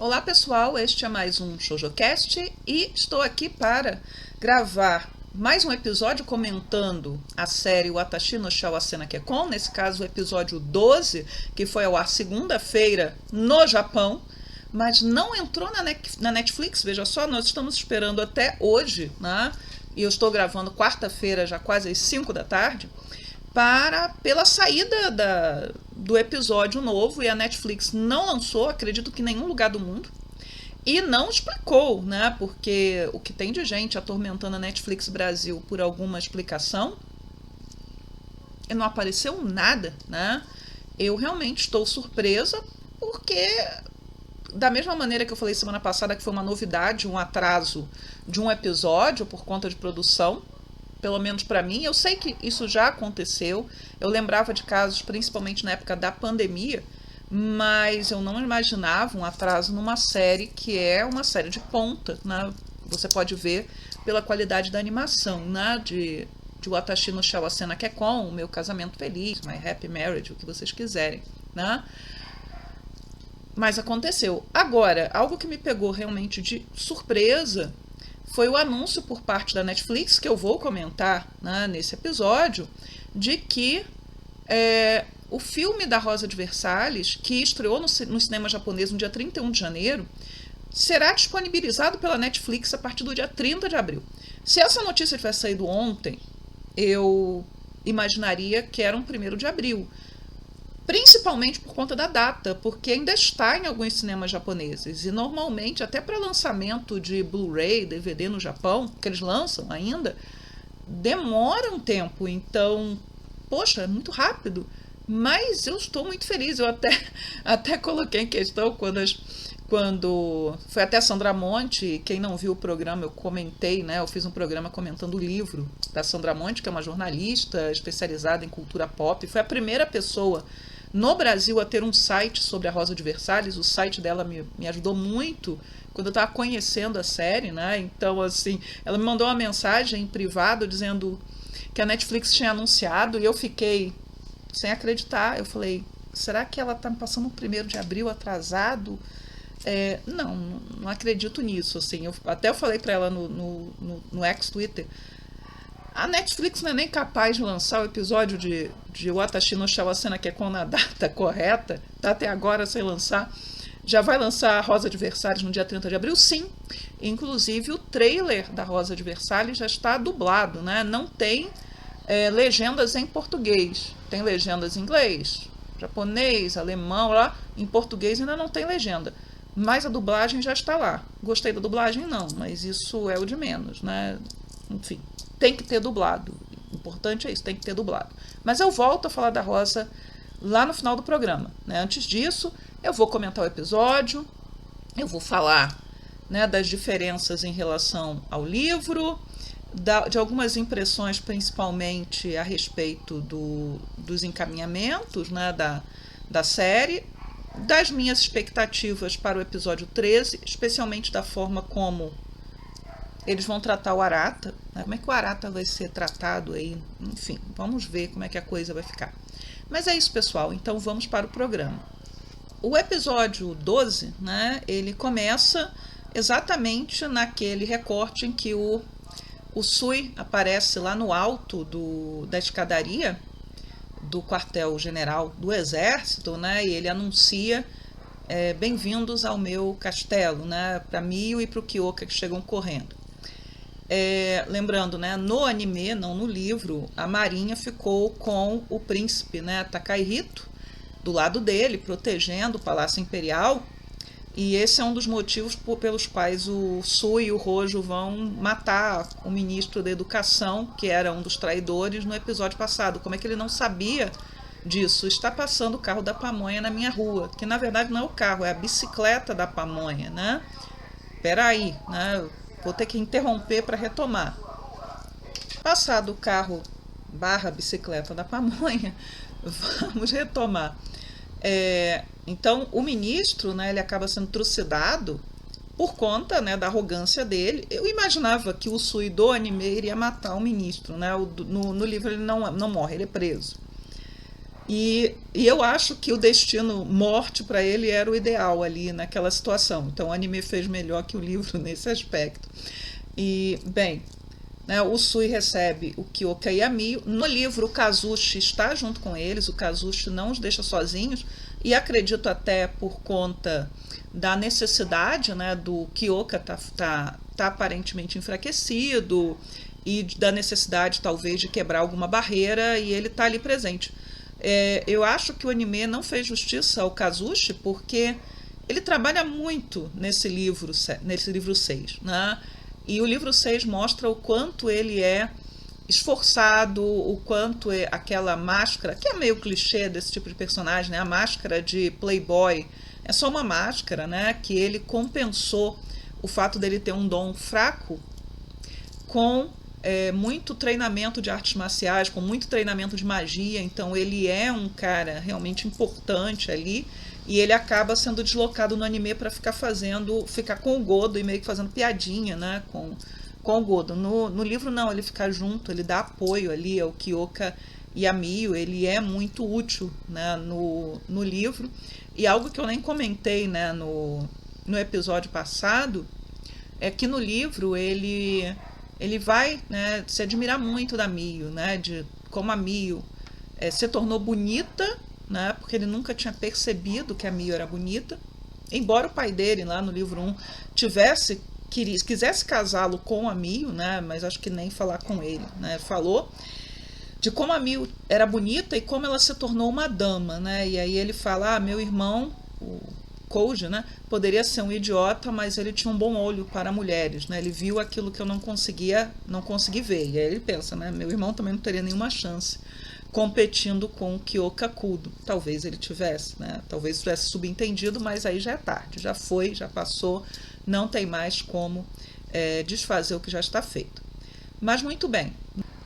Olá pessoal, este é mais um ShoujoCast e estou aqui para gravar mais um episódio comentando a série Watashi no Shawasena Kekkon, nesse caso o episódio 12, que foi ao ar segunda-feira no Japão, mas não entrou na Netflix, veja só, nós estamos esperando até hoje, né? E eu estou gravando quarta-feira, já quase às 5 da tarde, pela saída do episódio novo, e a Netflix não lançou, acredito que em nenhum lugar do mundo, e não explicou, né? Porque o que tem de gente atormentando a Netflix Brasil por alguma explicação, e não apareceu nada, né? Eu realmente estou surpresa, porque da mesma maneira que eu falei semana passada que foi uma novidade, um atraso de um episódio por conta de produção, pelo menos para mim, eu sei que isso já aconteceu, eu lembrava de casos principalmente na época da pandemia, mas eu não imaginava um atraso numa série que é uma série de ponta, né? Você pode ver pela qualidade da animação, né? de Watashi no Shawasena Kekkon, O Meu Casamento Feliz, My Happy Marriage, o que vocês quiserem, né? Mas aconteceu. Agora, algo que me pegou realmente de surpresa foi o anúncio por parte da Netflix, que eu vou comentar, né, nesse episódio, de que o filme da Rosa de Versalhes, que estreou no cinema japonês no dia 31 de janeiro, será disponibilizado pela Netflix a partir do dia 30 de abril. Se essa notícia tivesse saído ontem, eu imaginaria que era um 1º de abril. Principalmente por conta da data, porque ainda está em alguns cinemas japoneses. E normalmente, até para lançamento de Blu-ray, DVD no Japão, que eles lançam ainda, demora um tempo. Então, poxa, é muito rápido. Mas eu estou muito feliz. Eu até coloquei em questão quando foi até Sandra Monte. Quem não viu o programa, eu comentei, né? Eu fiz um programa comentando o livro da Sandra Monte, que é uma jornalista especializada em cultura pop. Foi a primeira pessoa no Brasil a ter um site sobre a Rosa de Versalhes. O site dela me ajudou muito quando eu estava conhecendo a série, né? Então, assim, ela me mandou uma mensagem em privado dizendo que a Netflix tinha anunciado, e eu fiquei sem acreditar. Eu falei, será que ela está me passando um 1º de abril atrasado? Não acredito nisso. Assim, eu falei para ela no ex-Twitter, a Netflix não é nem capaz de lançar o episódio de Watashi no Shawasena Kekkon na data correta, tá até agora sem lançar. Já vai lançar a Rosa de Versalhes no dia 30 de abril? Sim. Inclusive o trailer da Rosa de Versalhes já está dublado, né? Não tem legendas em português. Tem legendas em inglês, japonês, alemão, lá. Em português ainda não tem legenda. Mas a dublagem já está lá. Gostei da dublagem? Não, mas isso é o de menos, né? Enfim, tem que ter dublado. O importante é isso, tem que ter dublado. Mas eu volto a falar da Rosa lá no final do programa, né? Antes disso, eu vou comentar o episódio, eu vou falar, né, das diferenças em relação ao livro, de algumas impressões, principalmente a respeito dos encaminhamentos, né, da série, das minhas expectativas para o episódio 13, especialmente da forma como eles vão tratar o Arata, né? Como é que o Arata vai ser tratado aí, enfim, vamos ver como é que a coisa vai ficar. Mas é isso, pessoal, então vamos para o programa. O episódio 12, né, ele começa exatamente naquele recorte em que o Sui aparece lá no alto da escadaria do quartel-general do Exército, né, e ele anuncia bem-vindos ao meu castelo, né, para Mio e para o Kyoka, que chegam correndo. Lembrando, né, no anime, não no livro, a Marinha ficou com o príncipe, né, Takahito, do lado dele, protegendo o Palácio Imperial, e esse é um dos motivos pelos quais o Sui e o Rojo vão matar o ministro da Educação, que era um dos traidores, no episódio passado. Como é que ele não sabia disso? Está passando o carro da pamonha na minha rua, que na verdade não é o carro, é a bicicleta da pamonha, né? Peraí, né? Vou ter que interromper para retomar. Passado o carro / bicicleta da pamonha, vamos retomar. Então, o ministro, né, ele acaba sendo trucidado por conta, né, da arrogância dele. Eu imaginava que o Sui do anime iria matar o ministro, né? No livro ele não morre, ele é preso. E eu acho que o destino morte para ele era o ideal ali naquela situação. Então o anime fez melhor que o livro nesse aspecto. E, bem, né, o Sui recebe o Kyoka e a Mio. No livro, o Kazushi está junto com eles, o Kazushi não os deixa sozinhos, e acredito até por conta da necessidade, né, do Kyoka tá aparentemente enfraquecido, e da necessidade talvez de quebrar alguma barreira, e ele está ali presente. Eu acho que o anime não fez justiça ao Kazushi, porque ele trabalha muito nesse livro 6, né? E o livro 6 mostra o quanto ele é esforçado, o quanto é aquela máscara, que é meio clichê desse tipo de personagem, né? A máscara de playboy é só uma máscara, né? Que ele compensou o fato dele ter um dom fraco com muito treinamento de artes marciais, com muito treinamento de magia. Então ele é um cara realmente importante ali, e ele acaba sendo deslocado no anime para ficar com o Godo e meio que fazendo piadinha, né, com o Godo. No livro não, ele fica junto, ele dá apoio ali ao Kyoka e a Mio, ele é muito útil, né, no livro. E algo que eu nem comentei, né, no episódio passado, é que no livro ele vai, né, se admirar muito da Mio, né, de como a Mio se tornou bonita, né, porque ele nunca tinha percebido que a Mio era bonita, embora o pai dele, lá no livro 1, quisesse casá-lo com a Mio, né, mas acho que nem falar com ele, né, falou de como a Mio era bonita e como ela se tornou uma dama, né, e aí ele fala, meu irmão, o Koji, né, poderia ser um idiota, mas ele tinha um bom olho para mulheres, né? Ele viu aquilo que eu não consegui ver. E aí ele pensa, né, meu irmão também não teria nenhuma chance competindo com o Kyoka Kudo. Talvez ele tivesse, né? Talvez tivesse subentendido, mas aí já é tarde, já foi, já passou, não tem mais como desfazer o que já está feito. Mas muito bem.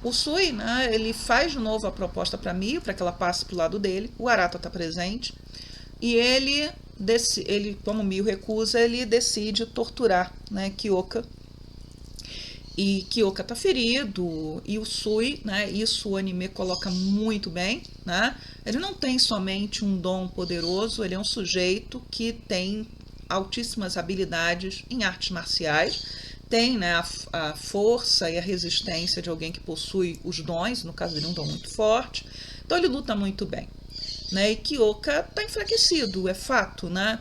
O Sui, né, ele faz de novo a proposta para Mio, para que ela passe para o lado dele. O Arata está presente. E ele, como Mio recusa, ele decide torturar, né, Kyoka. E Kyoka tá ferido, e o Sui, né, isso o anime coloca muito bem, né? Ele não tem somente um dom poderoso, ele é um sujeito que tem altíssimas habilidades em artes marciais, tem, né, a força e a resistência de alguém que possui os dons, no caso dele um dom muito forte, então ele luta muito bem. Né, e Kyoka está enfraquecido, é fato, né?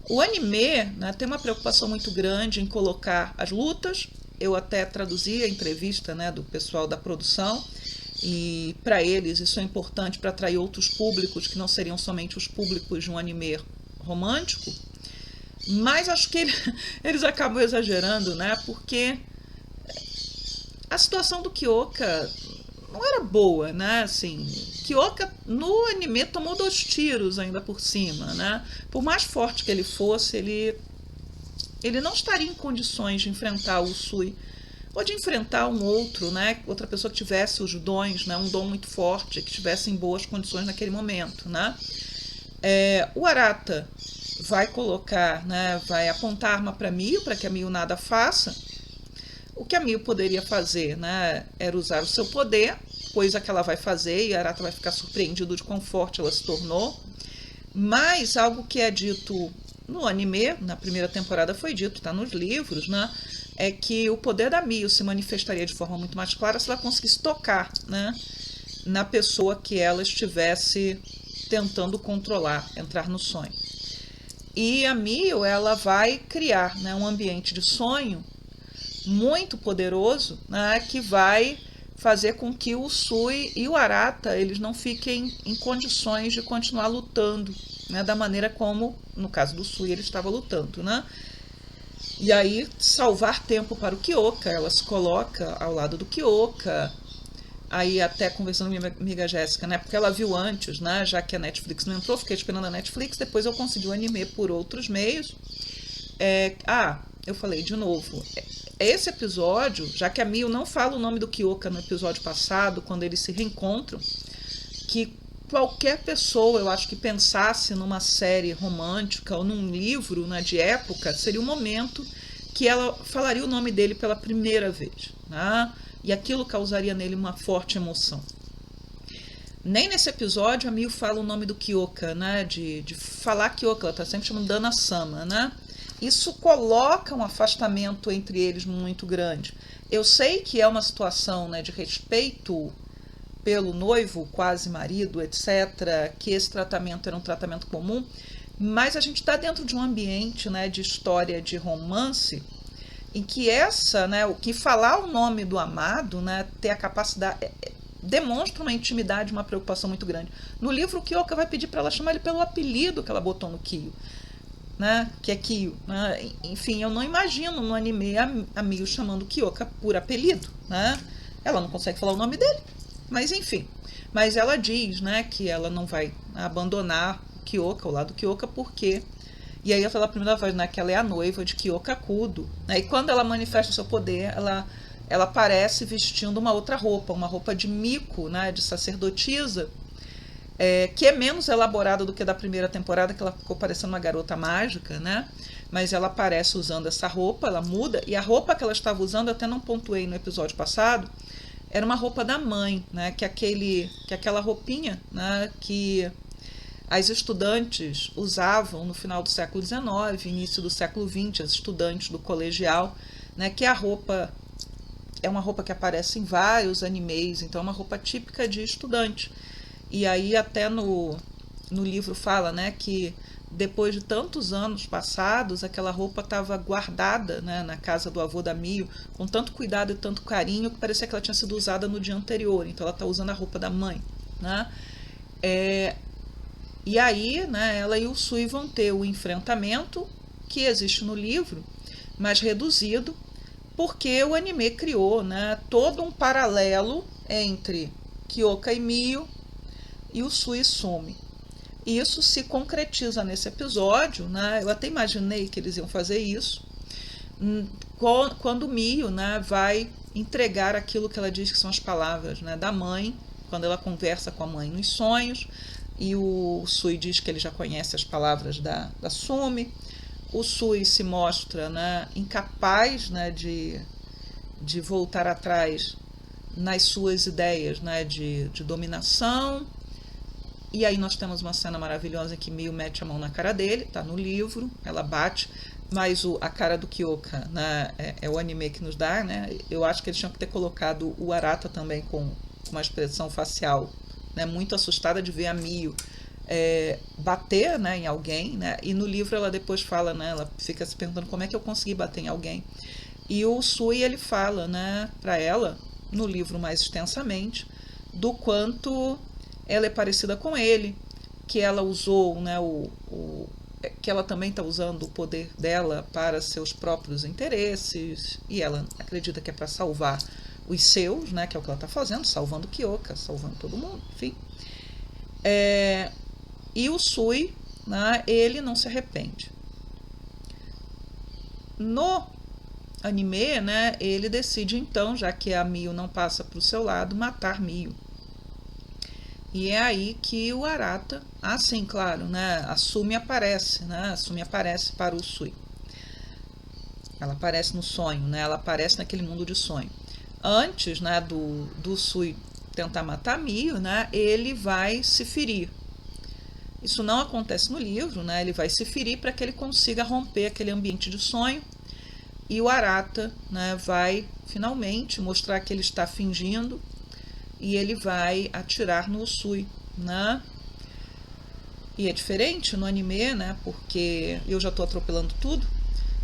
O anime, né, tem uma preocupação muito grande em colocar as lutas. Eu até traduzi a entrevista, né, do pessoal da produção, e para eles isso é importante para atrair outros públicos que não seriam somente os públicos de um anime romântico. Mas acho que eles acabam exagerando, né? Porque a situação do Kyoka não era boa, né? Assim, Kyoka no anime tomou 2 tiros ainda por cima, né? Por mais forte que ele fosse, ele não estaria em condições de enfrentar o Sui ou de enfrentar um outro, né? Outra pessoa que tivesse os dons, né? Um dom muito forte, que estivesse em boas condições naquele momento, né? O Arata vai colocar, né? Vai apontar a arma para Mio, para que a Mio nada faça. O que a Mio poderia fazer, né, era usar o seu poder, coisa que ela vai fazer, e a Arata vai ficar surpreendido de quão forte ela se tornou. Mas algo que é dito no anime, na primeira temporada foi dito, está nos livros, né, é que o poder da Mio se manifestaria de forma muito mais clara se ela conseguisse tocar, né, na pessoa que ela estivesse tentando controlar, entrar no sonho. E a Mio, ela vai criar, né, um ambiente de sonho muito poderoso, né, que vai fazer com que o Sui e o Arata eles não fiquem em condições de continuar lutando, né, da maneira como, no caso do Sui, ele estava lutando, né? E aí, salvar tempo para o Kyoka, ela se coloca ao lado do Kyoka, aí até conversando com minha amiga Jéssica, né, porque ela viu antes, né, já que a Netflix não entrou, fiquei esperando a Netflix, depois eu consegui o anime por outros meios. Eu falei de novo, esse episódio, já que a Mio não fala o nome do Kyoka no episódio passado, quando eles se reencontram, que qualquer pessoa, eu acho que pensasse numa série romântica ou num livro, né, de época, seria o momento que ela falaria o nome dele pela primeira vez, né? E aquilo causaria nele uma forte emoção. Nem nesse episódio a Miyu fala o nome do Kyoka, né? De falar Kyoka, ela tá sempre chamando Dana-sama, né? Isso coloca um afastamento entre eles muito grande. Eu sei que é uma situação, né, de respeito pelo noivo, quase marido, etc., que esse tratamento era um tratamento comum, mas a gente está dentro de um ambiente, né, de história de romance em que né, o que falar o nome do amado, né, ter a capacidade demonstra uma intimidade, uma preocupação muito grande. No livro, o Kyoka vai pedir para ela chamar ele pelo apelido que ela botou no Kyo, né, que é Kyo. Né? Enfim, eu não imagino no anime a Miyu chamando Kyoka por apelido. Né? Ela não consegue falar o nome dele, mas enfim. Mas ela diz, né, que ela não vai abandonar o Kyoka, o lado do Kyoka, porque... E aí, pela primeira vez, né, que ela é a noiva de Kyoka Kudo. Né? E quando ela manifesta o seu poder, ela aparece vestindo uma outra roupa, uma roupa de miko, né, de sacerdotisa, que é menos elaborada do que da primeira temporada, que ela ficou parecendo uma garota mágica, né? Mas ela aparece usando essa roupa, ela muda, e a roupa que ela estava usando, até não pontuei no episódio passado, era uma roupa da mãe, né? Que aquela roupinha, né, que as estudantes usavam no final do século XIX, início do século XX, as estudantes do colegial, né, que a roupa é uma roupa que aparece em vários animes, então é uma roupa típica de estudante. E aí até no livro fala, né, que depois de tantos anos passados, aquela roupa estava guardada, né, na casa do avô da Miyu, com tanto cuidado e tanto carinho, que parecia que ela tinha sido usada no dia anterior, então ela está usando a roupa da mãe. Né? E aí, né, ela e o Sui vão ter o enfrentamento que existe no livro, mas reduzido, porque o anime criou, né, todo um paralelo entre Kyoka e Miyu e o Sui Sumi. E isso se concretiza nesse episódio, né? Eu até imaginei que eles iam fazer isso, quando o Miyu, né, vai entregar aquilo que ela diz que são as palavras, né, da mãe, quando ela conversa com a mãe nos sonhos, e o Sui diz que ele já conhece as palavras da Sumi. O Sui se mostra, né, incapaz, né, de voltar atrás nas suas ideias, né, de dominação. E aí nós temos uma cena maravilhosa em que Miyu mete a mão na cara dele, tá no livro, ela bate, mas a cara do Kyoka, né, é o anime que nos dá, né? Eu acho que eles tinham que ter colocado o Arata também com uma expressão facial, né, muito assustada de ver a Miyu bater, né, em alguém, né? E no livro ela depois fala, né, ela fica se perguntando como é que eu consegui bater em alguém. E o Sui, ele fala, né, para ela, no livro mais extensamente, do quanto ela é parecida com ele, que ela usou, né, que ela também está usando o poder dela para seus próprios interesses, e ela acredita que é para salvar os seus, né, que é o que ela está fazendo, salvando Kyoka, salvando todo mundo, enfim. E o Sui, né, ele não se arrepende. No anime, né, ele decide então, já que a Miyu não passa para o seu lado, matar Miyu. E é aí que o Arata, sim, claro, né, a Sumi aparece, né, a Sumi aparece para o Sui. Ela aparece no sonho, né, ela aparece naquele mundo de sonho. Antes, né, do Sui tentar matar Miyu, né, ele vai se ferir. Isso não acontece no livro, né, ele vai se ferir para que ele consiga romper aquele ambiente de sonho. E o Arata, né, vai finalmente mostrar que ele está fingindo e ele vai atirar no Sui, né? E é diferente no anime, né? Porque eu já estou atropelando tudo,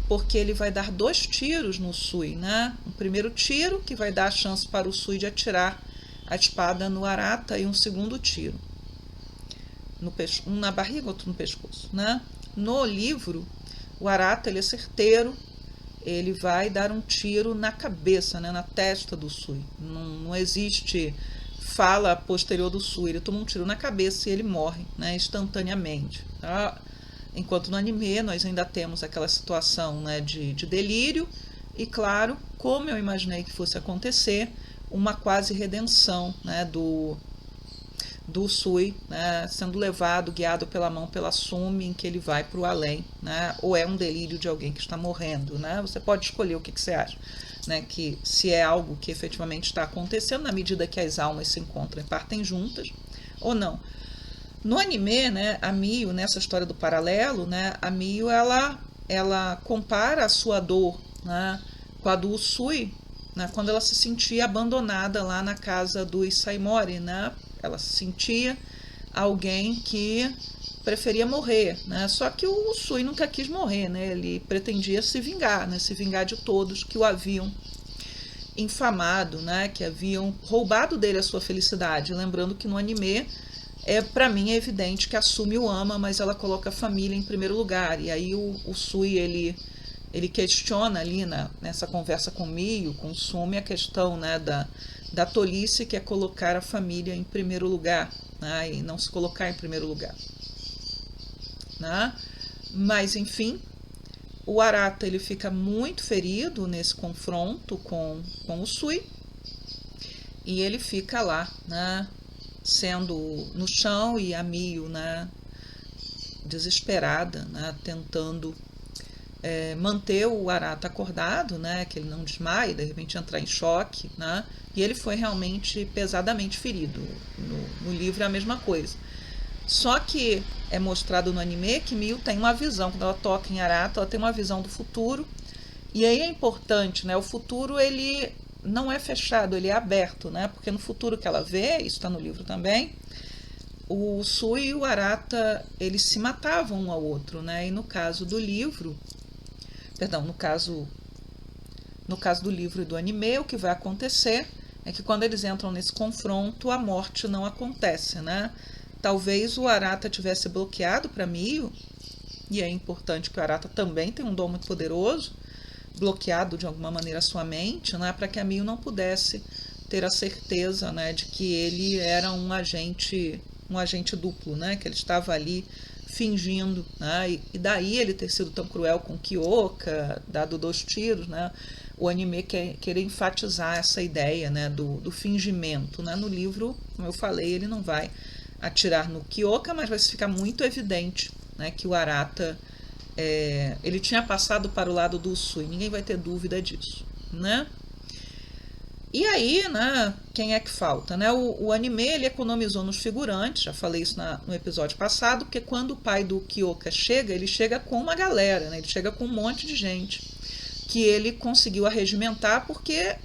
porque ele vai dar 2 tiros no Sui, né? Um primeiro tiro que vai dar a chance para o Sui de atirar a espada no Arata, e um segundo tiro, um na barriga, outro no pescoço, né? No livro, o Arata, ele é certeiro. Ele vai dar um tiro na cabeça, né, na testa do Sui. Não existe fala posterior do Sui. Ele toma um tiro na cabeça e ele morre, né, instantaneamente. Tá? Enquanto no anime nós ainda temos aquela situação, né, de delírio e, claro, como eu imaginei que fosse acontecer, uma quase redenção, né, do Sui, né, sendo levado, guiado pela mão pela Sumi, em que ele vai para o além, né, ou é um delírio de alguém que está morrendo, né, você pode escolher o que você acha, né, que se é algo que efetivamente está acontecendo, na medida que as almas se encontram e partem juntas, ou não. No anime, né, a Miyu, nessa história do paralelo, né, a Miyu ela compara a sua dor, né, com a do Usui, né, quando ela se sentia abandonada lá na casa do Isaimori, né? Ela se sentia alguém que preferia morrer, né? Só que o Usui nunca quis morrer, né? Ele pretendia se vingar, né? Se vingar de todos que o haviam infamado, né? Que haviam roubado dele a sua felicidade. Lembrando que no anime para mim é evidente que a Sumi o ama, mas ela coloca a família em primeiro lugar. E aí o Usui ele questiona ali nessa conversa com o Miyu, com o Sumi, a questão, né, da tolice, que é colocar a família em primeiro lugar, né, e não se colocar em primeiro lugar. Né? Mas, enfim, o Arata ele fica muito ferido nesse confronto com o Sui, e ele fica lá, né, sendo no chão, e a Miyu, né, desesperada, né, tentando manter o Arata acordado, né, que ele não desmaie, de repente entrar em choque, né, e ele foi realmente pesadamente ferido. No livro é a mesma coisa. Só que é mostrado no anime que Miyu tem uma visão, quando ela toca em Arata, ela tem uma visão do futuro, e aí é importante, né, o futuro ele não é fechado, ele é aberto, né, porque no futuro que ela vê, isso está no livro também, o Sui e o Arata, eles se matavam um ao outro, né, e no caso do livro, perdão, no caso do livro e do anime, o que vai acontecer é que quando eles entram nesse confronto, a morte não acontece, né? Talvez o Arata tivesse bloqueado para Miyu, e é importante que o Arata também tenha um dom muito poderoso, bloqueado de alguma maneira a sua mente, né, para que a Miyu não pudesse ter a certeza, né, de que ele era um agente duplo, né, que ele estava ali fingindo, né, e daí ele ter sido tão cruel com Kyoka, dado 2 tiros, né, o anime querer enfatizar essa ideia, né, do fingimento, né. No livro, como eu falei, ele não vai atirar no Kyoka, mas vai ficar muito evidente, né, que o Arata ele tinha passado para o lado do Usui, ninguém vai ter dúvida disso, né? E aí, né, quem é que falta, né? O anime ele economizou nos figurantes, já falei isso no episódio passado, porque quando o pai do Kyoka chega, ele chega com uma galera, né? Ele chega com um monte de gente que ele conseguiu arregimentar porque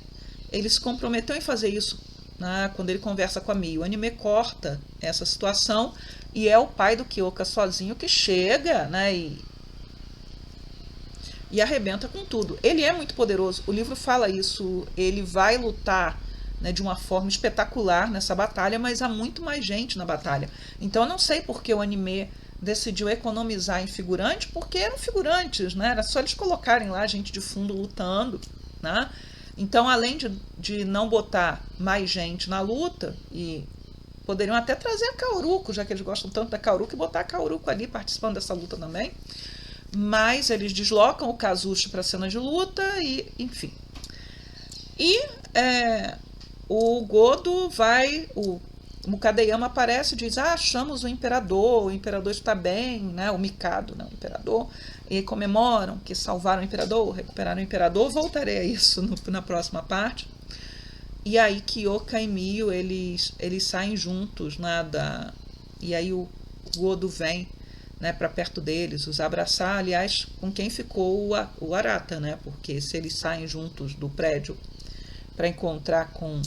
ele se comprometeu em fazer isso, né, quando ele conversa com a Miyu. O anime corta essa situação e é o pai do Kyoka sozinho que chega, né, e arrebenta com tudo. Ele é muito poderoso, o livro fala isso, ele vai lutar, né, de uma forma espetacular nessa batalha, mas há muito mais gente na batalha. Então eu não sei por que o anime decidiu economizar em figurante, porque eram figurantes, né? Era só eles colocarem lá gente de fundo lutando, né? Então, além de não botar mais gente na luta, e poderiam até trazer a Kaoruko, já que eles gostam tanto da Kaoruko, e botar a Kaoruko ali participando dessa luta também. Mas eles deslocam o Kazushi para a cena de luta e, enfim. E o Godo vai, o Mukadeyama aparece e diz: achamos o imperador está bem, né? O Mikado, né? O imperador, e comemoram que salvaram o imperador, recuperaram o imperador. Voltarei a isso na próxima parte. E aí Kyoka e Miyu, eles saem juntos, né, e aí o Godo vem, né, para perto deles, os abraçar, aliás, com quem ficou o Arata, né, porque se eles saem juntos do prédio para encontrar com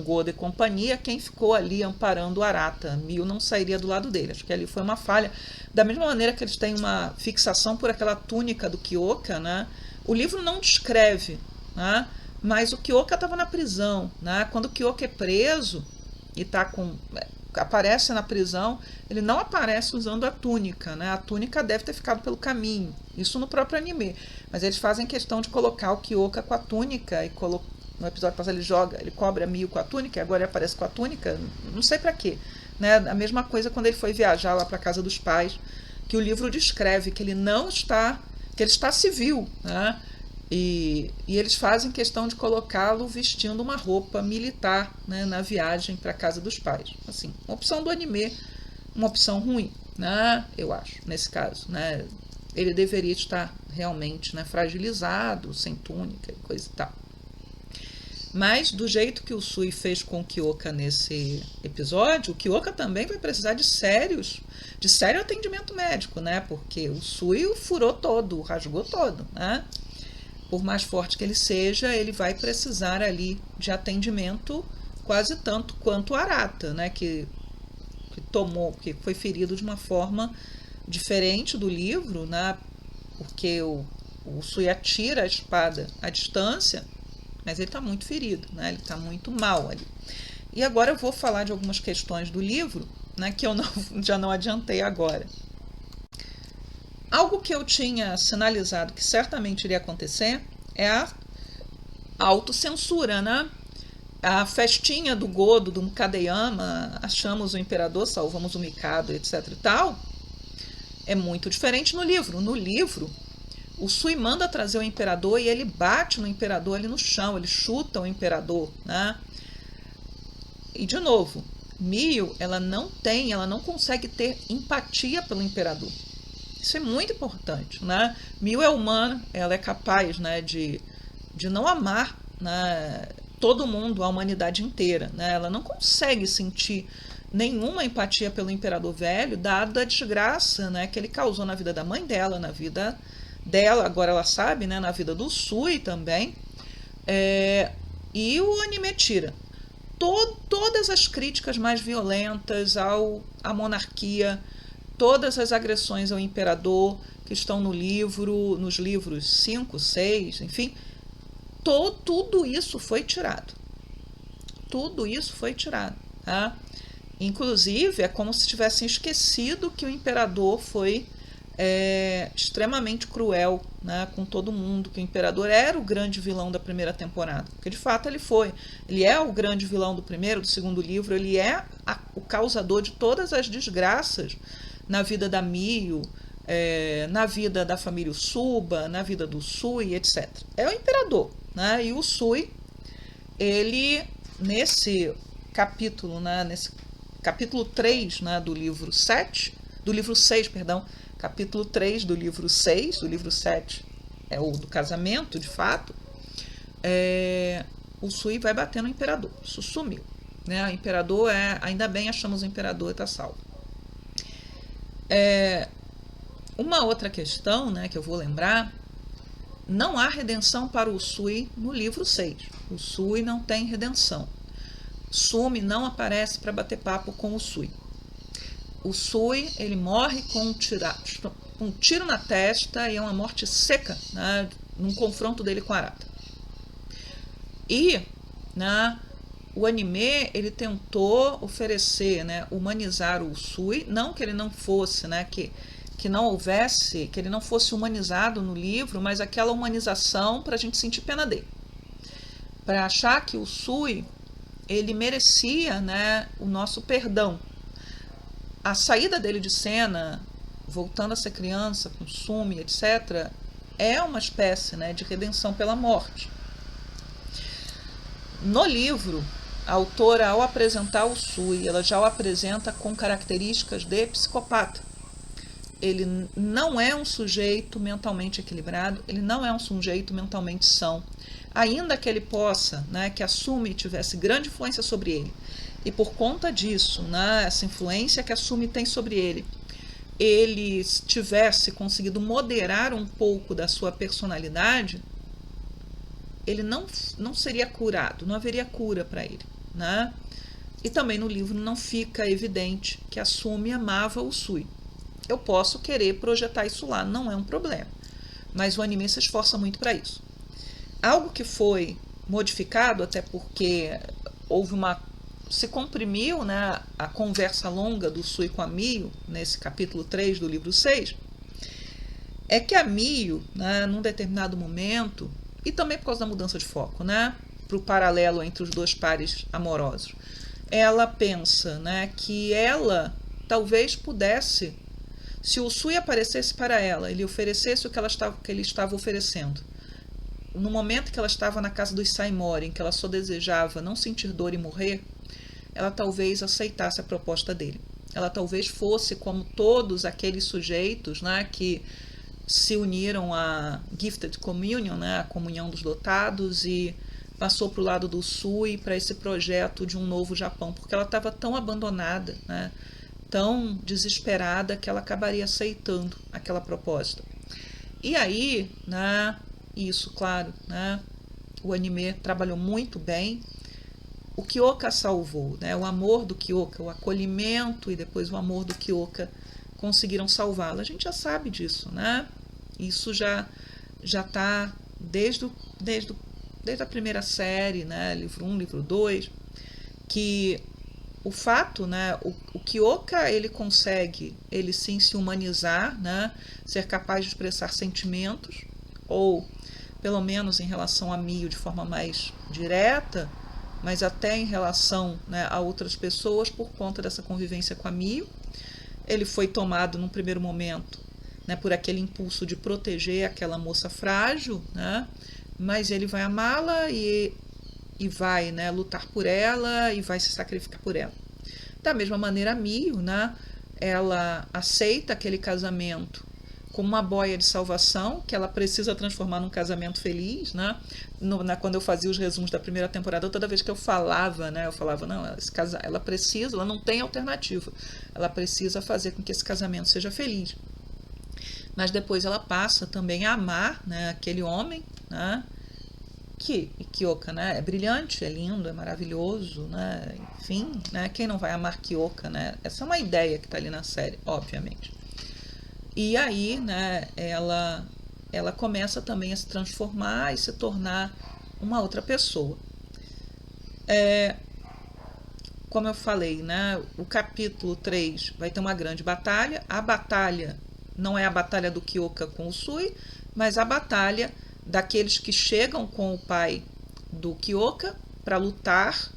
Godo e companhia, quem ficou ali amparando o Arata? Miyu não sairia do lado dele. Acho que ali foi uma falha. Da mesma maneira que eles têm uma fixação por aquela túnica do Kyoka, né, o livro não descreve, né, mas o Kyoka estava na prisão, né? Quando o Kyoka é preso e aparece na prisão, ele não aparece usando a túnica, né? A túnica deve ter ficado pelo caminho, isso no próprio anime, mas eles fazem questão de colocar o Kyoka com a túnica, e no episódio passado ele cobre a Miyu com a túnica, e agora ele aparece com a túnica, não sei para quê, né? A mesma coisa quando ele foi viajar lá para a casa dos pais, que o livro descreve que ele está civil, né? E eles fazem questão de colocá-lo vestindo uma roupa militar, né, na viagem para a casa dos pais. Assim, uma opção do anime, uma opção ruim, né, eu acho, nesse caso. Né, ele deveria estar realmente, né, fragilizado, sem túnica e coisa e tal. Mas do jeito que o Sui fez com o Kyoka nesse episódio, o Kyoka também vai precisar de sério atendimento médico, né? Porque o Sui o furou todo, o rasgou todo, né? Por mais forte que ele seja, ele vai precisar ali de atendimento quase tanto quanto o Arata, né? Que foi ferido de uma forma diferente do livro, né? Porque o Sui atira a espada à distância, mas ele está muito ferido, né? Ele está muito mal ali. E agora eu vou falar de algumas questões do livro, né, que eu já não adiantei agora. Algo que eu tinha sinalizado que certamente iria acontecer é a autocensura, né? A festinha do Godo, do Mukadeyama, achamos o imperador, salvamos o Mikado, etc e tal, é muito diferente no livro. No livro, o Sui manda trazer o imperador e ele bate no imperador ali no chão, ele chuta o imperador, né? E de novo, Mio, ela não consegue ter empatia pelo imperador. Isso é muito importante, né? Mio é humana, ela é capaz, né, de não amar, né, todo mundo, a humanidade inteira, né? Ela não consegue sentir nenhuma empatia pelo imperador velho, dada a desgraça, né, que ele causou na vida da mãe dela, na vida dela, agora ela sabe, né, na vida do Sui também. E o anime tira todas as críticas mais violentas à monarquia, todas as agressões ao imperador que estão nos livros 5, 6, enfim, tudo isso foi tirado. Tudo isso foi tirado. Tá? Inclusive, é como se tivessem esquecido que o imperador foi extremamente cruel, né, com todo mundo, que o imperador era o grande vilão da primeira temporada, porque de fato ele foi. Ele é o grande vilão do primeiro, do segundo livro, ele é o causador de todas as desgraças na vida da Mio, na vida da família Usuba, na vida do Sui, etc. É o imperador, né? E o Sui, ele, nesse capítulo, né, nesse capítulo 3, né, do livro 6, capítulo 3 do livro 6, do livro 7 é o do casamento, de fato, o Sui vai bater no imperador. Isso sumiu. Né? O imperador ainda bem, achamos o imperador e está salvo. Uma outra questão, né, que eu vou lembrar, não há redenção para o Sui no livro 6. O Sui não tem redenção. Sumi não aparece para bater papo com o Sui. O Sui, ele morre com um tiro na testa e é uma morte seca, né, num confronto dele com Arata. E, né, o anime, ele tentou oferecer, né, humanizar o Sui, não que ele não fosse, né, que não houvesse, que ele não fosse humanizado no livro, mas aquela humanização para a gente sentir pena dele. Para achar que o Sui, ele merecia, né, o nosso perdão. A saída dele de cena, voltando a ser criança, com Sumi, etc., é uma espécie, né, de redenção pela morte. No livro, a autora, ao apresentar o Sui, ela já o apresenta com características de psicopata. Ele não é um sujeito mentalmente equilibrado, ele não é um sujeito mentalmente são. Ainda que ele possa, né, que a Sumi tivesse grande influência sobre ele, e por conta disso, né, essa influência que a Sumi tem sobre ele tivesse conseguido moderar um pouco da sua personalidade, ele não seria curado, não haveria cura para ele. Né? E também no livro não fica evidente que a Sumi amava o Sui. Eu posso querer projetar isso lá, não é um problema. Mas o anime se esforça muito para isso. Algo que foi modificado, até porque se comprimiu, né, a conversa longa do Sui com a Mio, nesse capítulo 3 do livro 6, é que a Mio, né, num determinado momento, e também por causa da mudança de foco, né, para o paralelo entre os dois pares amorosos, ela pensa, né, que ela talvez pudesse, se o Sui aparecesse para ela, ele oferecesse o que ele estava oferecendo, no momento que ela estava na casa dos Saimori, em que ela só desejava não sentir dor e morrer, ela talvez aceitasse a proposta dele. Ela talvez fosse como todos aqueles sujeitos, né, que se uniram à Gifted Communion, né, a comunhão dos dotados, e passou para o lado do sul e para esse projeto de um novo Japão, porque ela estava tão abandonada, né, tão desesperada, que ela acabaria aceitando aquela proposta. E aí, né, isso, claro, né, o anime trabalhou muito bem. O Kyoka salvou, né, o amor do Kyoka, o acolhimento e depois o amor do Kyoka conseguiram salvá-la. A gente já sabe disso, né? Isso já está desde a primeira série, né, livro 1, livro 2, que o fato, né, o Kyoka, ele consegue, ele sim se humanizar, né, ser capaz de expressar sentimentos, ou pelo menos em relação a Mio de forma mais direta, mas até em relação, né, a outras pessoas por conta dessa convivência com a Mio. Ele foi tomado num primeiro momento, né, por aquele impulso de proteger aquela moça frágil, né, mas ele vai amá-la e vai, né, lutar por ela e vai se sacrificar por ela. Da mesma maneira, a Mio, né, ela aceita aquele casamento como uma boia de salvação, que ela precisa transformar num casamento feliz, né? Quando eu fazia os resumos da primeira temporada, toda vez que eu falava, né, não, ela precisa, ela não tem alternativa, ela precisa fazer com que esse casamento seja feliz. Mas depois ela passa também a amar, né, aquele homem, né, Kyoka, né, é brilhante, é lindo, é maravilhoso, né, enfim, né, quem não vai amar Kyoka, né? Essa é uma ideia que está ali na série, obviamente. E aí, né, ela começa também a se transformar e se tornar uma outra pessoa. Como eu falei, né, o capítulo 3 vai ter uma grande batalha. A batalha não é a batalha do Kyoka com o Sui, mas a batalha daqueles que chegam com o pai do Kyoka para lutar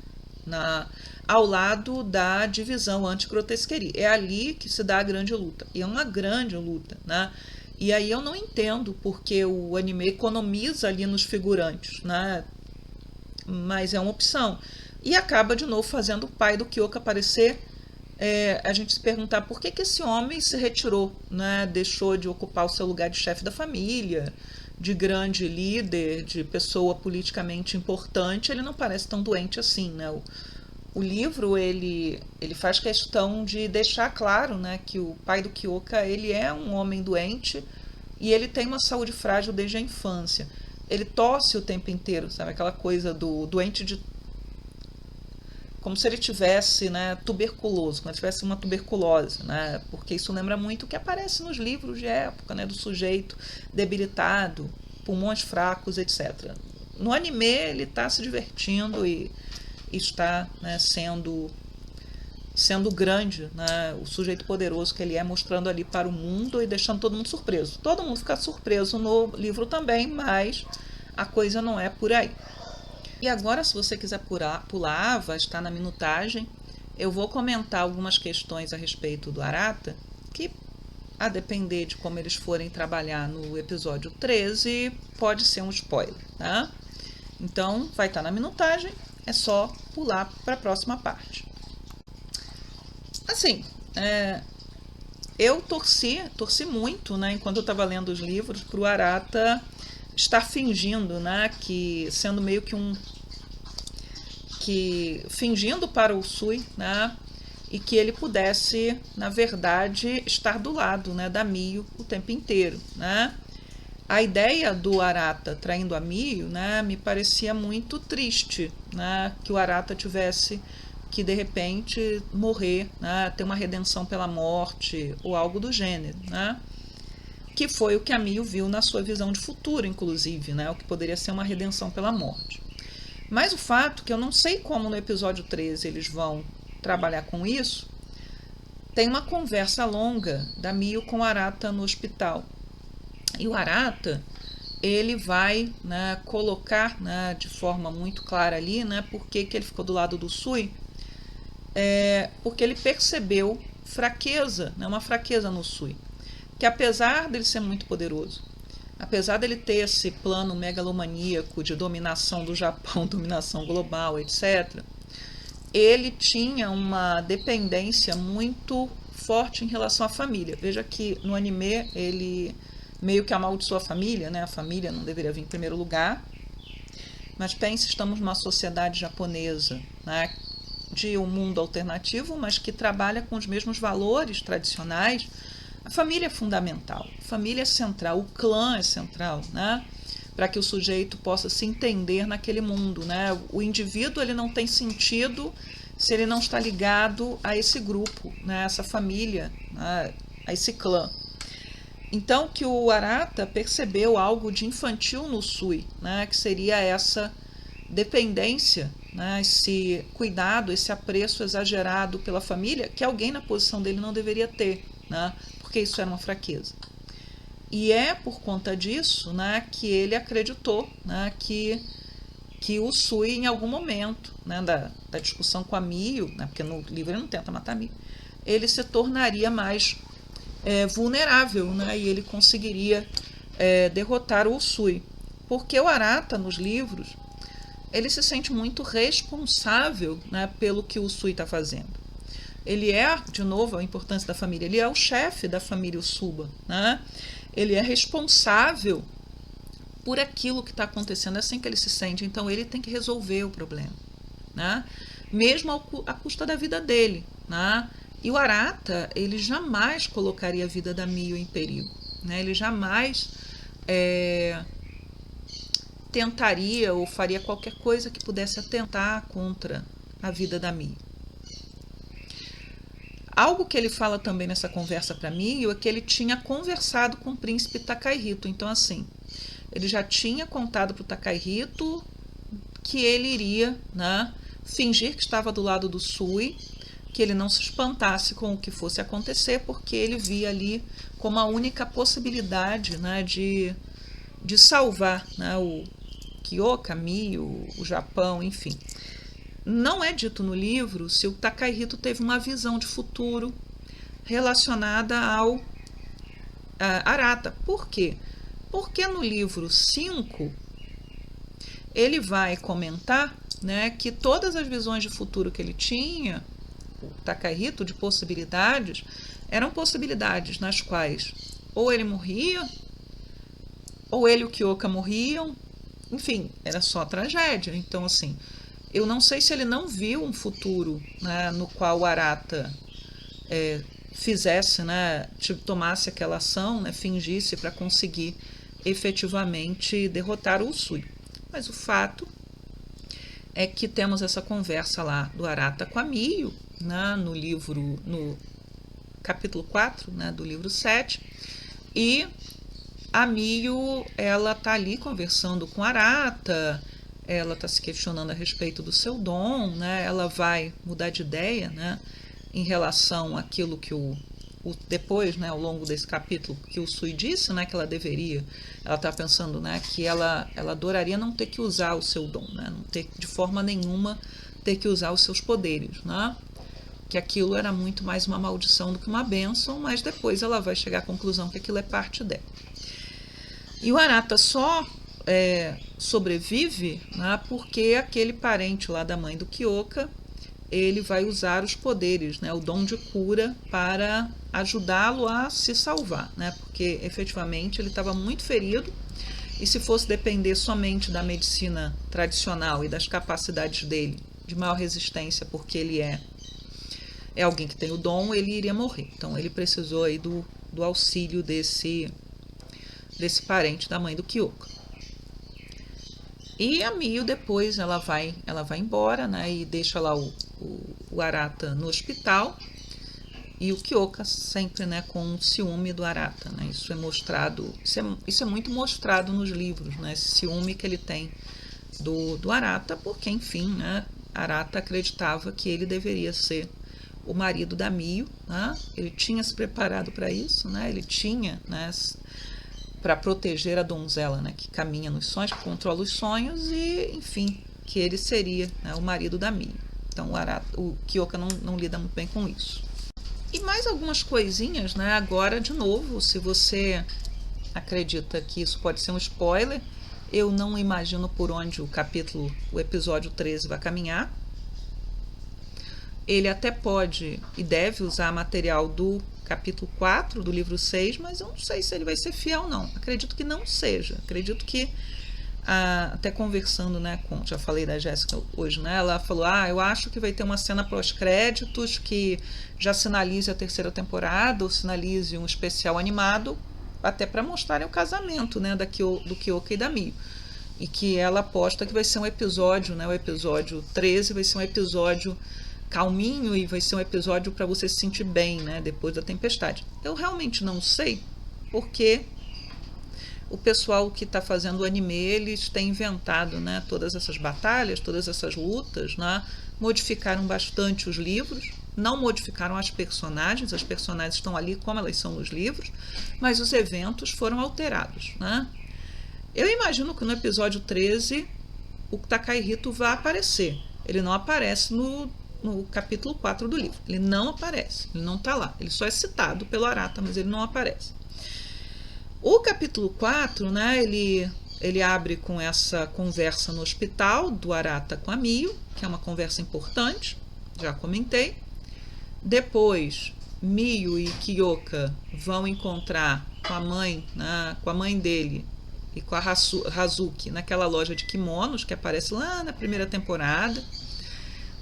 ao lado da divisão anti-grotesquerie. É ali que se dá a grande luta. E é uma grande luta, né? E aí eu não entendo porque o anime economiza ali nos figurantes, né? Mas é uma opção. E acaba de novo fazendo o pai do Kyoka aparecer. A gente se perguntar por que esse homem se retirou, né? Deixou de ocupar o seu lugar de chefe da família, de grande líder, de pessoa politicamente importante. Ele não parece tão doente assim, né? O livro ele faz questão de deixar claro, né, que o pai do Kyoka, ele é um homem doente e ele tem uma saúde frágil desde a infância. Ele tosse o tempo inteiro, sabe, aquela coisa do doente de como se ele tivesse, né, tuberculoso, como se tivesse uma tuberculose, né, porque isso lembra muito o que aparece nos livros de época, né, do sujeito debilitado, pulmões fracos, etc. No anime ele está se divertindo e está, né, sendo grande, né, o sujeito poderoso que ele é, mostrando ali para o mundo e deixando todo mundo surpreso. Todo mundo fica surpreso no livro também, mas a coisa não é por aí. E agora, se você quiser pular, vai estar na minutagem, eu vou comentar algumas questões a respeito do Arata, que, a depender de como eles forem trabalhar no episódio 13, pode ser um spoiler, tá? Então, vai estar na minutagem, é só pular para a próxima parte. Assim, eu torci muito, né, enquanto eu estava lendo os livros, para o Arata estar fingindo, né, que sendo meio que fingindo para o Sui, né, e que ele pudesse, na verdade, estar do lado, né, da Mio o tempo inteiro, né. A ideia do Arata traindo a Mio, né, me parecia muito triste, né, que o Arata tivesse que, de repente, morrer, né, ter uma redenção pela morte ou algo do gênero, né, que foi o que a Mio viu na sua visão de futuro, inclusive, né, o que poderia ser uma redenção pela morte. Mas o fato que eu não sei como no episódio 13 eles vão trabalhar com isso, tem uma conversa longa da Mio com o Arata no hospital. E o Arata, ele vai, né, colocar, né, de forma muito clara ali, né, por que ele ficou do lado do Sui, porque ele percebeu fraqueza, né, uma fraqueza no Sui, que apesar dele ser muito poderoso, apesar dele ter esse plano megalomaníaco de dominação do Japão, dominação global, etc., ele tinha uma dependência muito forte em relação à família. Veja que no anime ele meio que amaldiçoa a família, né? A família não deveria vir em primeiro lugar. Mas pense, estamos numa sociedade japonesa, né, de um mundo alternativo, mas que trabalha com os mesmos valores tradicionais. A família é fundamental, a família é central, o clã é central, né, para que o sujeito possa se entender naquele mundo, né? O indivíduo, ele não tem sentido se ele não está ligado a esse grupo, né, a essa família, né, a esse clã. Então, que o Arata percebeu algo de infantil no Sui, né, que seria essa dependência, né, esse cuidado, esse apreço exagerado pela família, que alguém na posição dele não deveria ter, né, porque isso era uma fraqueza. E é por conta disso, né, que ele acreditou, né, que o Sui, em algum momento, né, da discussão com a Mio, né, porque no livro ele não tenta matar a Mio, ele se tornaria mais vulnerável, né, e ele conseguiria derrotar o Usui. Porque o Arata, nos livros, ele se sente muito responsável, né, pelo que o Usui está fazendo. Ele é, de novo, a importância da família, ele é o chefe da família Usuba, né? Ele é responsável por aquilo que está acontecendo, é assim que ele se sente, então ele tem que resolver o problema, né? Mesmo à custa da vida dele, né? E o Arata, ele jamais colocaria a vida da Mio em perigo, né? Ele jamais tentaria ou faria qualquer coisa que pudesse atentar contra a vida da Mio. Algo que ele fala também nessa conversa para Mio é que ele tinha conversado com o príncipe Takahito. Então, assim, ele já tinha contado para o Takahito que ele iria, né, fingir que estava do lado do Sui, que ele não se espantasse com o que fosse acontecer, porque ele via ali como a única possibilidade, né, de salvar, né, o Kyoka, Mio, o Japão, enfim. Não é dito no livro se o Takahito teve uma visão de futuro relacionada ao Arata. Por quê? Porque no livro 5 ele vai comentar, né, que todas as visões de futuro que ele tinha, o Takahito, de possibilidades, eram possibilidades nas quais ou ele morria, ou ele e o Kyoka morriam, enfim, era só tragédia. Então, assim, eu não sei se ele não viu um futuro, né, no qual o Arata fizesse, né, tomasse aquela ação, né, fingisse para conseguir efetivamente derrotar o Usui. Mas o fato é que temos essa conversa lá do Arata com a Mio, né, no capítulo 4, né, do livro 7, e a Mio, ela está ali conversando com o Arata, ela está se questionando a respeito do seu dom, né, ela vai mudar de ideia, né, em relação àquilo que depois, né, ao longo desse capítulo, que o Sui disse, né, que ela deveria, ela está pensando, né, que ela adoraria não ter que usar o seu dom, né, não ter de forma nenhuma ter que usar os seus poderes, né, que aquilo era muito mais uma maldição do que uma bênção, mas depois ela vai chegar à conclusão que aquilo é parte dela. E o Arata só sobrevive, né, porque aquele parente lá da mãe do Kyoka, ele vai usar os poderes, né, o dom de cura, para ajudá-lo a se salvar, né, porque efetivamente ele estava muito ferido, e se fosse depender somente da medicina tradicional e das capacidades dele de maior resistência, porque ele é alguém que tem o dom, ele iria morrer. Então ele precisou aí do auxílio desse parente da mãe do Kyoka. E a Mio depois ela vai embora, né, e deixa lá o Arata no hospital, e o Kyoka sempre, né, com ciúme do Arata, né. Isso é mostrado, isso é muito mostrado nos livros, né, esse ciúme que ele tem do Arata, porque enfim, né, Arata acreditava que ele deveria ser o marido da Mio, né, ele tinha se preparado para isso, né, ele tinha, né, para proteger a donzela, né, que caminha nos sonhos, que controla os sonhos, e enfim, que ele seria, né, o marido da Mio. Então o Kyoka não lida muito bem com isso. E mais algumas coisinhas, né, agora de novo, se você acredita que isso pode ser um spoiler, eu não imagino por onde o episódio 13 vai caminhar. Ele até pode e deve usar material do capítulo 4 do livro 6, mas eu não sei se ele vai ser fiel, não. Acredito que não seja. Acredito que até conversando, né, já falei da Jéssica hoje, né, ela falou, eu acho que vai ter uma cena pós-créditos que já sinalize a terceira temporada, ou sinalize um especial animado, até para mostrarem o casamento, né, do Kyoka e da Mio. E que ela aposta que vai ser um episódio, né, o episódio 13 vai ser um episódio calminho e vai ser um episódio para você se sentir bem, né, depois da tempestade. Eu realmente não sei, porque o pessoal que está fazendo o anime, eles têm inventado, né, todas essas batalhas, todas essas lutas, né, modificaram bastante os livros, não modificaram as personagens estão ali como elas são nos livros, mas os eventos foram alterados, né. Eu imagino que no episódio 13 o Takahito vai aparecer. Ele não aparece no capítulo 4 do livro. Ele não aparece, ele não está lá. Ele só é citado pelo Arata, mas ele não aparece. O capítulo 4, né, ele abre com essa conversa no hospital do Arata com a Mio, que é uma conversa importante, já comentei. Depois, Mio e Kyoka vão encontrar com a mãe dele e com a Hazuki naquela loja de kimonos que aparece lá na primeira temporada,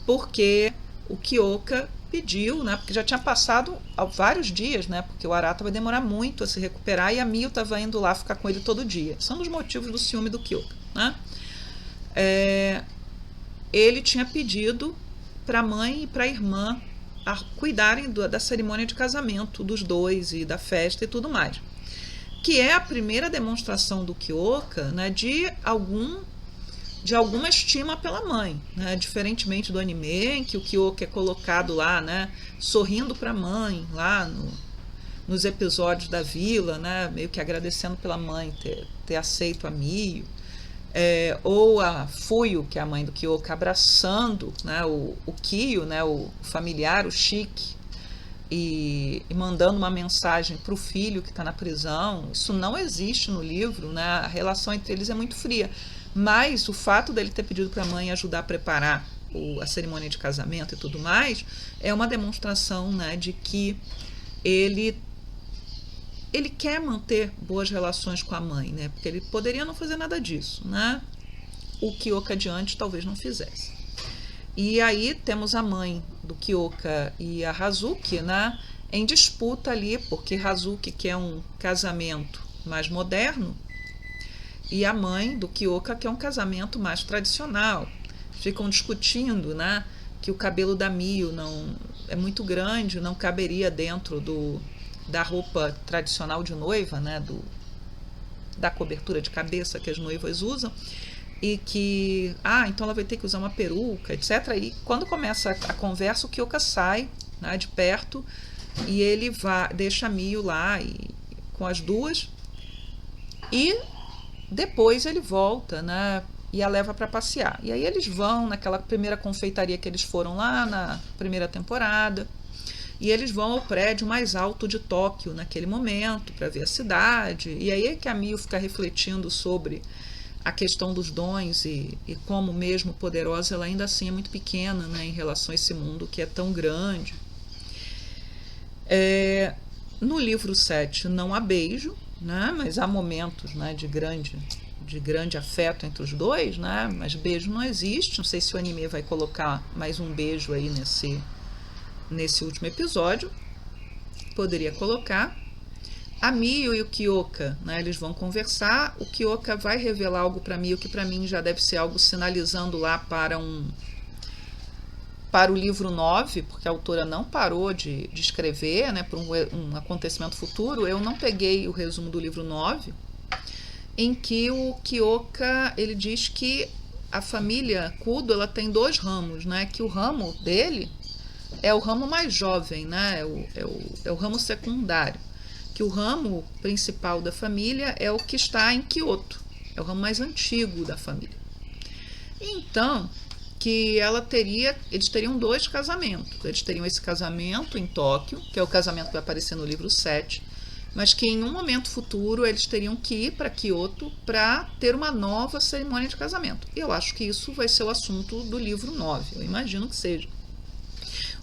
porque o Kyoka pediu, né, porque já tinha passado vários dias, né, porque o Arata vai demorar muito a se recuperar e a Mio estava indo lá ficar com ele todo dia. São os motivos do ciúme do Kyoka, né? Ele tinha pedido para a mãe e para a irmã cuidarem da cerimônia de casamento dos dois e da festa e tudo mais, que é a primeira demonstração do Kyoka, né, de alguma estima pela mãe, né? Diferentemente do anime, em que o Kyoka é colocado lá, né, sorrindo para a mãe, lá nos episódios da vila, né, meio que agradecendo pela mãe ter aceito a Mio, ou a Fuyo, que é a mãe do Kyoka, abraçando, né, o Kyo, né, o familiar, o Shiki, e mandando uma mensagem para o filho que está na prisão. Isso não existe no livro, né? A relação entre eles é muito fria. Mas o fato dele ter pedido para a mãe ajudar a preparar a cerimônia de casamento e tudo mais é uma demonstração, né, de que ele quer manter boas relações com a mãe, né? Porque ele poderia não fazer nada disso, né? O Kyoka adiante talvez não fizesse. E aí temos a mãe do Kyoka e a Hazuki, né, em disputa ali, porque Hazuki quer um casamento mais moderno e a mãe do Kyoka quer um casamento mais tradicional. Ficam discutindo, né, que o cabelo da Mio não é muito grande, não caberia dentro da roupa tradicional de noiva, né, da cobertura de cabeça que as noivas usam. E que, então ela vai ter que usar uma peruca, etc. E quando começa a conversa, o Kyoka sai, né, de perto e ele deixa a Mio lá com as duas e depois ele volta, né, e a leva para passear. E aí eles vão naquela primeira confeitaria que eles foram lá na primeira temporada e eles vão ao prédio mais alto de Tóquio naquele momento para ver a cidade. E aí é que a Mio fica refletindo sobre a questão dos dons e como mesmo poderosa ela ainda assim é muito pequena, né, em relação a esse mundo que é tão grande. No livro 7 não há beijo, né, mas há momentos, né, de grande afeto entre os dois, né, mas beijo não existe. Não sei se o anime vai colocar mais um beijo aí nesse último episódio. Poderia colocar. A Mio e o Kyoka, né, eles vão conversar. O Kyoka vai revelar algo para Mio que para mim já deve ser algo sinalizando lá para o livro 9, porque a autora não parou de escrever, né, para um acontecimento futuro. Eu não peguei o resumo do livro 9, em que o Kyoka ele diz que a família Kudo ela tem dois ramos, né, que o ramo dele é o ramo mais jovem, né, é o ramo secundário, que o ramo principal da família é o que está em Kyoto, é o ramo mais antigo da família. Então, que eles teriam dois casamentos. Eles teriam esse casamento em Tóquio, que é o casamento que vai aparecer no livro 7, mas que em um momento futuro eles teriam que ir para Kyoto para ter uma nova cerimônia de casamento. E eu acho que isso vai ser o assunto do livro 9, eu imagino que seja.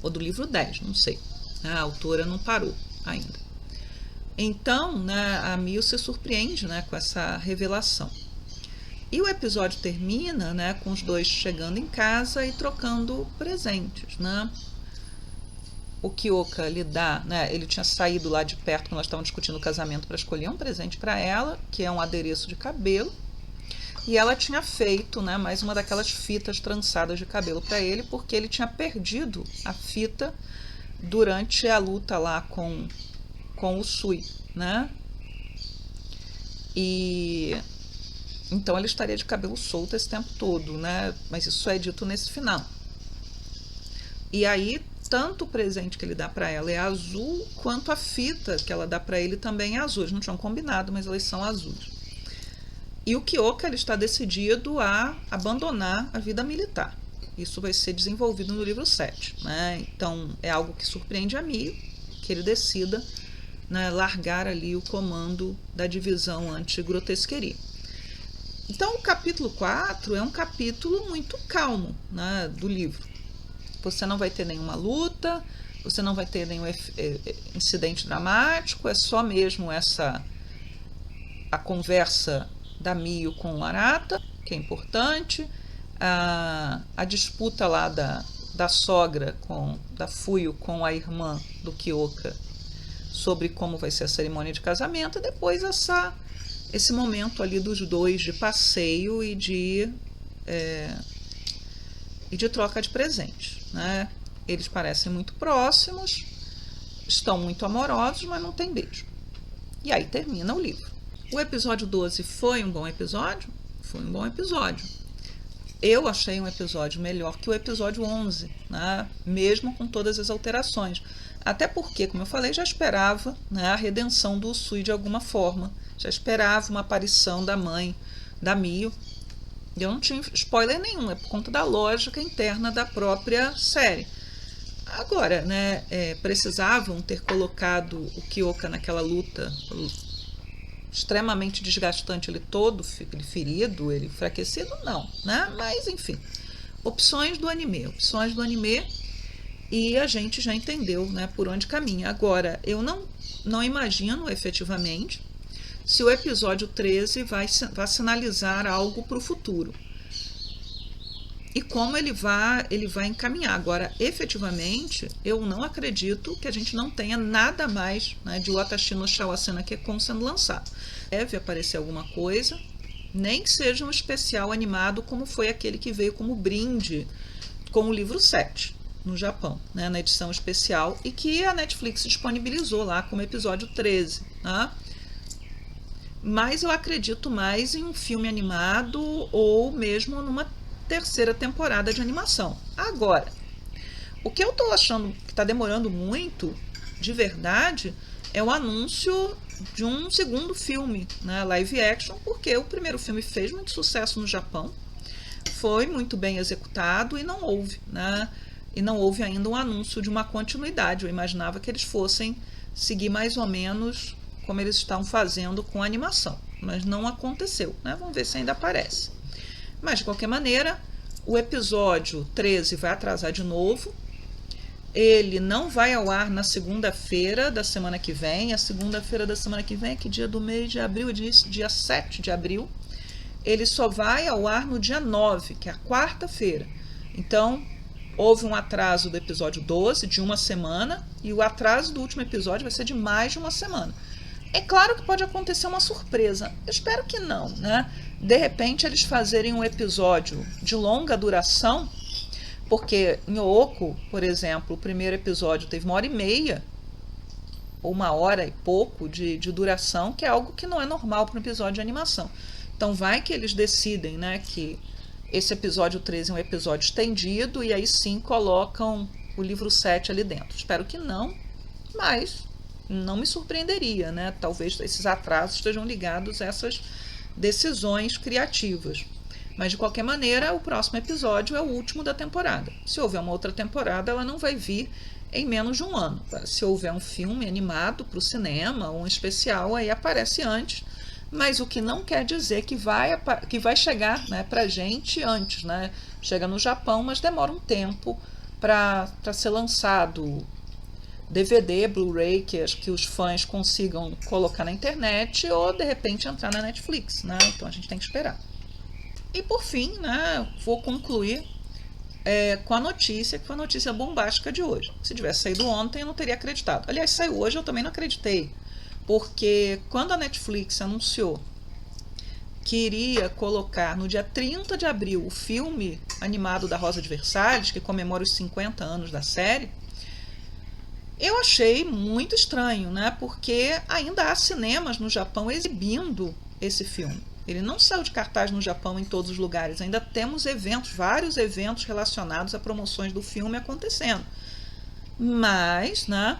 Ou do livro 10, não sei. A autora não parou ainda. Então, né, a Mio se surpreende, né, com essa revelação. E o episódio termina, né, com os dois chegando em casa e trocando presentes, né? O Kyoka lhe dá, né, ele tinha saído lá de perto quando nós estávamos discutindo o casamento para escolher um presente para ela, que é um adereço de cabelo. E ela tinha feito, né, mais uma daquelas fitas trançadas de cabelo para ele, porque ele tinha perdido a fita durante a luta lá com o Sui, né? E então ele estaria de cabelo solto esse tempo todo, né? Mas isso é dito nesse final. E aí, tanto o presente que ele dá para ela é azul, quanto a fita que ela dá para ele também é azul. Eles não tinham combinado, mas elas são azuis. E o Kyoka, ele está decidido a abandonar a vida militar. Isso vai ser desenvolvido no livro 7. Né? Então, é algo que surpreende a Mio, que ele decida, né, largar ali o comando da divisão anti-grotesquerie. Então, o capítulo 4 é um capítulo muito calmo, né, do livro. Você não vai ter nenhuma luta, você não vai ter nenhum incidente dramático, é só mesmo a conversa da Mio com o Arata, que é importante, a disputa lá da sogra, da Fuyo com a irmã do Kyoka, sobre como vai ser a cerimônia de casamento, e depois esse momento ali dos dois de passeio e de troca de presentes. Né? Eles parecem muito próximos, estão muito amorosos, mas não tem beijo. E aí termina o livro. O episódio 12 foi um bom episódio? Foi um bom episódio. Eu achei um episódio melhor que o episódio 11, né? Mesmo com todas as alterações. Até porque, como eu falei, já esperava, né, a redenção do Usui de alguma forma. Já esperava uma aparição da mãe da Mio. Eu não tinha spoiler nenhum, é por conta da lógica interna da própria série. Agora, né, precisavam ter colocado o Kyoka naquela luta extremamente desgastante, ele todo ele ferido, ele enfraquecido, não, né? Mas, enfim, opções do anime, e a gente já entendeu, né, por onde caminha. Agora, eu não imagino efetivamente se o episódio 13 vai sinalizar algo para o futuro e como ele vai encaminhar. Agora, efetivamente, eu não acredito que a gente não tenha nada mais, né, de Watashi no Shawasena Kekon sendo lançado. Deve aparecer alguma coisa, nem que seja um especial animado como foi aquele que veio como brinde com o livro 7 no Japão, né, na edição especial, e que a Netflix disponibilizou lá como episódio 13. Né? Mas eu acredito mais em um filme animado ou mesmo numa terceira temporada de animação. Agora, o que eu estou achando que está demorando muito, de verdade, é o anúncio de um segundo filme, né, live action, porque o primeiro filme fez muito sucesso no Japão, foi muito bem executado e não houve, né, e não houve ainda um anúncio de uma continuidade. Eu imaginava que eles fossem seguir mais ou menos como eles estão fazendo com a animação, mas não aconteceu, né? Vamos ver se ainda aparece. Mas, de qualquer maneira, o episódio 13 vai atrasar de novo. Ele não vai ao ar na segunda-feira da semana que vem. A segunda-feira da semana que vem é que dia do mês de abril? Dia 7 de abril. Ele só vai ao ar no dia 9, que é a quarta-feira. Então, houve um atraso do episódio 12 de uma semana, e o atraso do último episódio vai ser de mais de uma semana. É claro que pode acontecer uma surpresa. Eu espero que não, né? De repente eles fazerem um episódio de longa duração, porque em Ooko, por exemplo, o primeiro episódio teve 1h30, ou 1 hora e pouco de duração, que é algo que não é normal para um episódio de animação. Então vai que eles decidem, né, que esse episódio 13 é um episódio estendido, e aí sim colocam o livro 7 ali dentro. Espero que não, mas não me surpreenderia, né? Talvez esses atrasos estejam ligados a essas decisões criativas. Mas, de qualquer maneira, o próximo episódio é o último da temporada. Se houver uma outra temporada, ela não vai vir em menos de um ano. Se houver um filme animado para o cinema, ou um especial, aí aparece antes. Mas o que não quer dizer que vai chegar, né, para a gente antes. Né? Chega no Japão, mas demora um tempo para ser lançado DVD, Blu-ray, que os fãs consigam colocar na internet, ou de repente entrar na Netflix, né? Então a gente tem que esperar. E por fim, né, vou concluir com a notícia, que foi a notícia bombástica de hoje. Se tivesse saído ontem, eu não teria acreditado. Aliás, saiu hoje, eu também não acreditei. Porque quando a Netflix anunciou que iria colocar no dia 30 de abril o filme animado da Rosa de Versalhes, que comemora os 50 anos da série, eu achei muito estranho, né? Porque ainda há cinemas no Japão exibindo esse filme. Ele não saiu de cartaz no Japão em todos os lugares. Ainda temos eventos, vários eventos relacionados a promoções do filme acontecendo. Mas, né,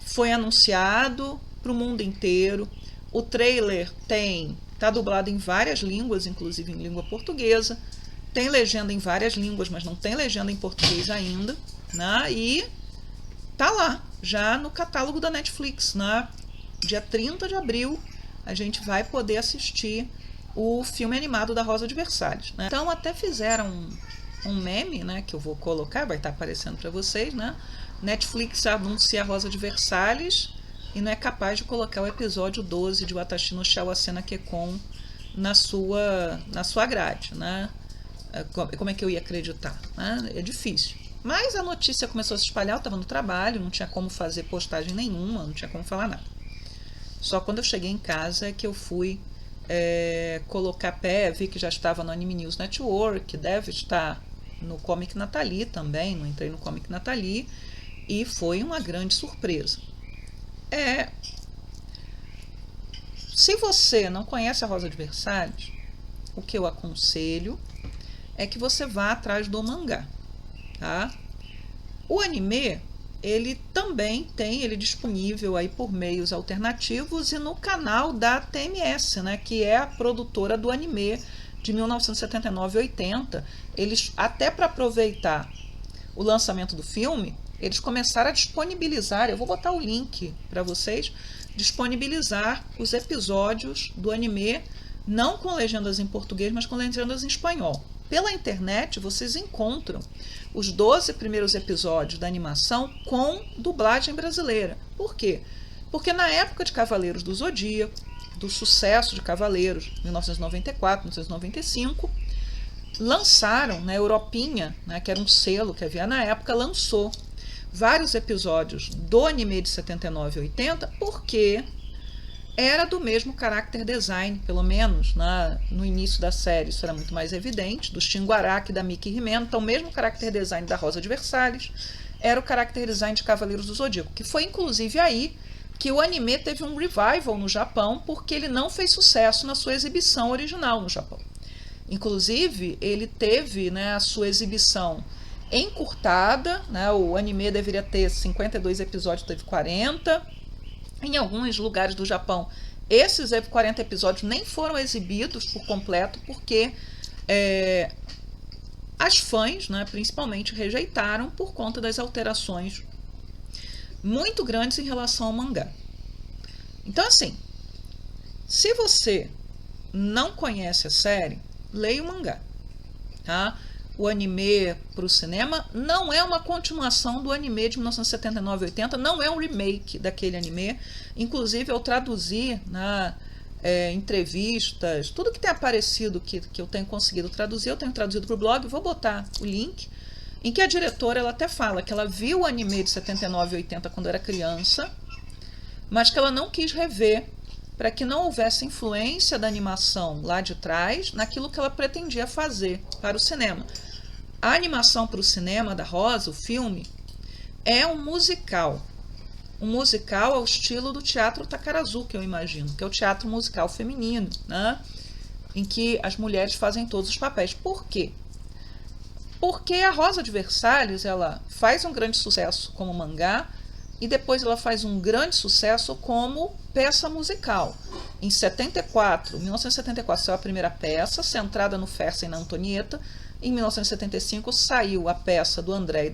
foi anunciado para o mundo inteiro. O trailer está dublado em várias línguas, inclusive em língua portuguesa. Tem legenda em várias línguas, mas não tem legenda em português ainda, né? E tá lá, já no catálogo da Netflix, né? Dia 30 de abril, a gente vai poder assistir o filme animado da Rosa de Versalhes, né? Então até fizeram um meme, né, que eu vou colocar, vai estar aparecendo para vocês, né? Netflix anuncia a Rosa de Versalhes e não é capaz de colocar o episódio 12 de Watashi no Shawasena Kekon na sua grade, né? Como é que eu ia acreditar, né? É difícil. Mas a notícia começou a se espalhar, eu estava no trabalho, não tinha como fazer postagem nenhuma, não tinha como falar nada. Só quando eu cheguei em casa é que eu fui colocar pé, vi que já estava no Anime News Network, deve estar no Comic Nathalie também, não entrei no Comic Nathalie, e foi uma grande surpresa. Se você não conhece a Rosa de Versalhes, o que eu aconselho é que você vá atrás do mangá, tá? O anime, ele também tem ele disponível aí por meios alternativos e no canal da TMS, né, que é a produtora do anime de 1979 e 80. Eles, até para aproveitar o lançamento do filme, eles começaram a disponibilizar, eu vou botar o link para vocês, disponibilizar os episódios do anime, não com legendas em português, mas com legendas em espanhol. Pela internet, vocês encontram os 12 primeiros episódios da animação com dublagem brasileira. Por quê? Porque na época de Cavaleiros do Zodíaco, do sucesso de Cavaleiros, 1994, 1995, lançaram, né, Europinha, né, que era um selo que havia na época, lançou vários episódios do anime de 79 e 80, porque era do mesmo character design, pelo menos no início da série isso era muito mais evidente, do Shinguaraki, da Miki Himeno. Então o mesmo character design da Rosa de Versalhes era o character design de Cavaleiros do Zodíaco, que foi inclusive aí que o anime teve um revival no Japão, porque ele não fez sucesso na sua exibição original no Japão. Inclusive ele teve, né, a sua exibição encurtada, né, o anime deveria ter 52 episódios, teve 40. Em alguns lugares do Japão, esses 40 episódios nem foram exibidos por completo, porque as fãs, né, principalmente, rejeitaram por conta das alterações muito grandes em relação ao mangá. Então, assim, se você não conhece a série, leia o mangá, tá? O anime para o cinema não é uma continuação do anime de 1979 e 80, não é um remake daquele anime. Inclusive, eu traduzi na entrevistas, tudo que tem aparecido que eu tenho conseguido traduzir, eu tenho traduzido para o blog, vou botar o link, em que a diretora ela até fala que ela viu o anime de 79 e 80 quando era criança, mas que ela não quis rever para que não houvesse influência da animação lá de trás naquilo que ela pretendia fazer para o cinema. A animação para o cinema da Rosa, o filme, é um musical ao estilo do teatro Takarazuka, eu imagino, que é o teatro musical feminino, né? Em que as mulheres fazem todos os papéis. Por quê? Porque a Rosa de Versalhes ela faz um grande sucesso como mangá e depois ela faz um grande sucesso como peça musical. Em 1974 saiu a primeira peça, centrada no Fersen e na Antonieta. Em 1975 saiu a peça do André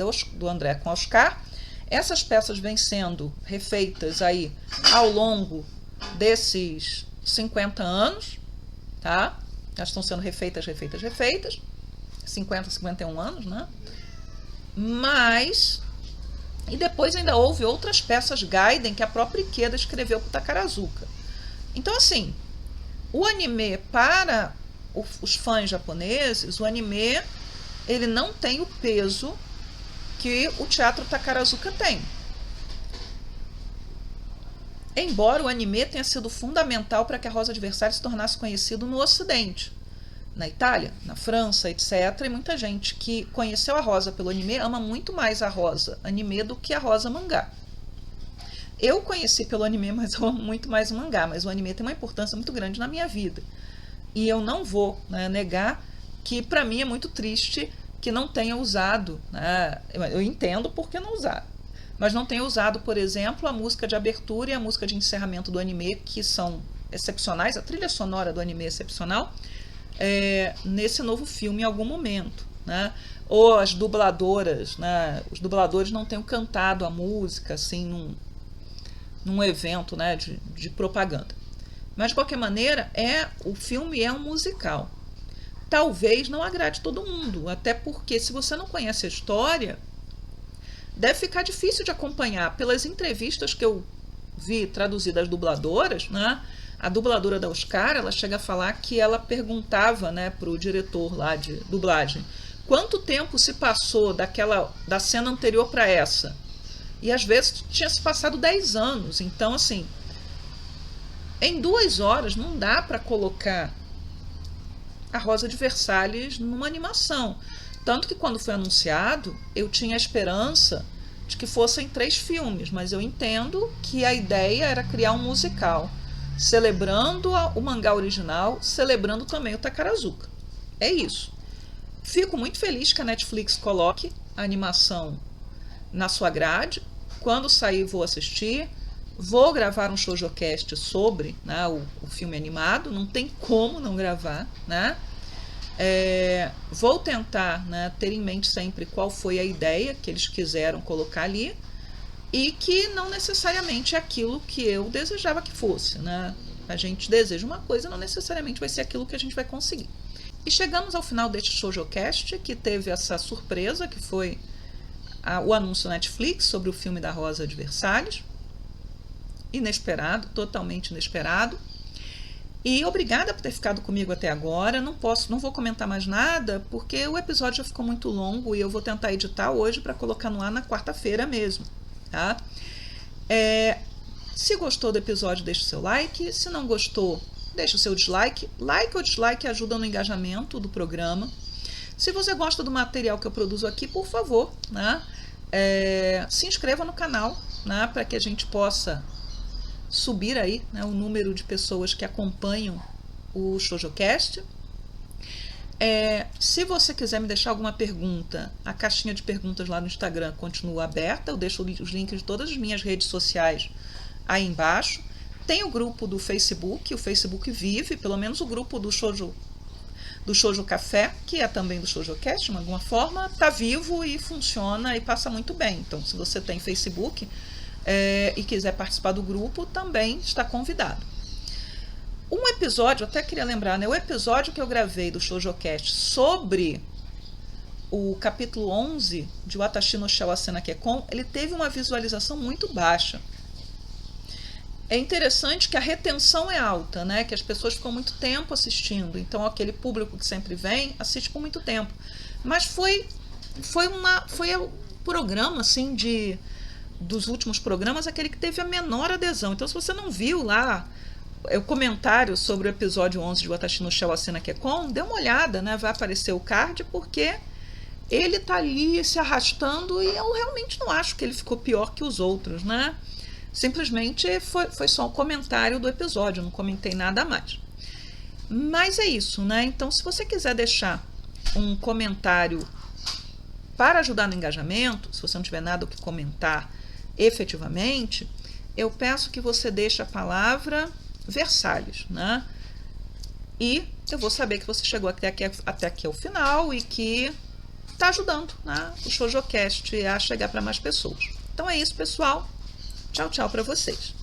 com Oscar. Essas peças vêm sendo refeitas aí ao longo desses 50 anos, tá? Elas estão sendo refeitas, 50, 51 anos, né? Mas, e depois ainda houve outras peças Gaiden que a própria Ikeda escreveu para o Takarazuka. Então, assim, o anime para os fãs japoneses, o anime ele não tem o peso que o teatro Takarazuka tem. Embora o anime tenha sido fundamental para que a Rosa de Versalhes se tornasse conhecido no Ocidente, na Itália, na França, etc. E muita gente que conheceu a Rosa pelo anime ama muito mais a Rosa anime do que a Rosa mangá. Eu conheci pelo anime, mas eu amo muito mais o mangá, mas o anime tem uma importância muito grande na minha vida. E eu não vou, né, negar que para mim é muito triste que não tenha usado, né, eu entendo por que não usar, mas não tenha usado, por exemplo, a música de abertura e a música de encerramento do anime, que são excepcionais, a trilha sonora do anime é excepcional, nesse novo filme em algum momento, né? Ou as dubladoras, né? Os dubladores não tenham cantado a música assim num evento, né, de propaganda. Mas de qualquer maneira, o filme é um musical. Talvez não agrade todo mundo, até porque se você não conhece a história, deve ficar difícil de acompanhar. Pelas entrevistas que eu vi traduzidas das dubladoras, né? A dubladora da Oscar, ela chega a falar que ela perguntava, né, para o diretor lá de dublagem quanto tempo se passou da cena anterior para essa. E às vezes tinha se passado 10 anos. Então, assim, em 2 horas não dá para colocar a Rosa de Versalhes numa animação. Tanto que quando foi anunciado, eu tinha a esperança de que fossem 3 filmes, mas eu entendo que a ideia era criar um musical, celebrando o mangá original, celebrando também o Takarazuka. É isso. Fico muito feliz que a Netflix coloque a animação na sua grade. Quando sair, vou assistir. Vou gravar um shoujocast sobre, né, o filme animado. Não tem como não gravar, né? Vou tentar, né, ter em mente sempre qual foi a ideia que eles quiseram colocar ali e que não necessariamente é aquilo que eu desejava que fosse, né? A gente deseja uma coisa, não necessariamente vai ser aquilo que a gente vai conseguir. E chegamos ao final deste shoujocast, que teve essa surpresa, que foi o anúncio Netflix sobre o filme da Rosa de Versalhes. Inesperado, totalmente inesperado. E obrigada por ter ficado comigo até agora. Não vou comentar mais nada, porque o episódio já ficou muito longo e eu vou tentar editar hoje para colocar no ar na quarta-feira mesmo, tá? Se gostou do episódio, deixa o seu like. Se não gostou, deixa o seu dislike. Like ou dislike ajudam no engajamento do programa. Se você gosta do material que eu produzo aqui, por favor, né, se inscreva no canal, né, para que a gente possa subir aí, né, o número de pessoas que acompanham o shoujocast. Se você quiser me deixar alguma pergunta, a caixinha de perguntas lá no Instagram continua aberta. Eu deixo os links de todas as minhas redes sociais aí embaixo. Tem o grupo do Facebook, o Facebook vive, pelo menos o grupo do Shoujo Café, que é também do shoujocast, de alguma forma, está vivo e funciona e passa muito bem. Então, se você tem Facebook e quiser participar do grupo, também está convidado. Um episódio, até queria lembrar, né? O episódio que eu gravei do shoujocast sobre o capítulo 11 de Watashi no Shou Asena Kekon, ele teve uma visualização muito baixa. É interessante que a retenção é alta, né? Que as pessoas ficam muito tempo assistindo. Então, aquele público que sempre vem, assiste por muito tempo. Mas foi o programa, assim, dos últimos programas, aquele que teve a menor adesão. Então, se você não viu lá o comentário sobre o episódio 11 de Watashi no Shou Asena Kekon, dê uma olhada, né? Vai aparecer o card, porque ele tá ali se arrastando e eu realmente não acho que ele ficou pior que os outros, né? Simplesmente foi só um comentário do episódio, não comentei nada a mais. Mas é isso, né? Então, se você quiser deixar um comentário para ajudar no engajamento, se você não tiver nada o que comentar efetivamente, eu peço que você deixe a palavra Versalhes, né? E eu vou saber que você chegou até aqui ao final e que está ajudando, né, o shoujocast a chegar para mais pessoas. Então é isso, pessoal. Tchau, tchau para vocês.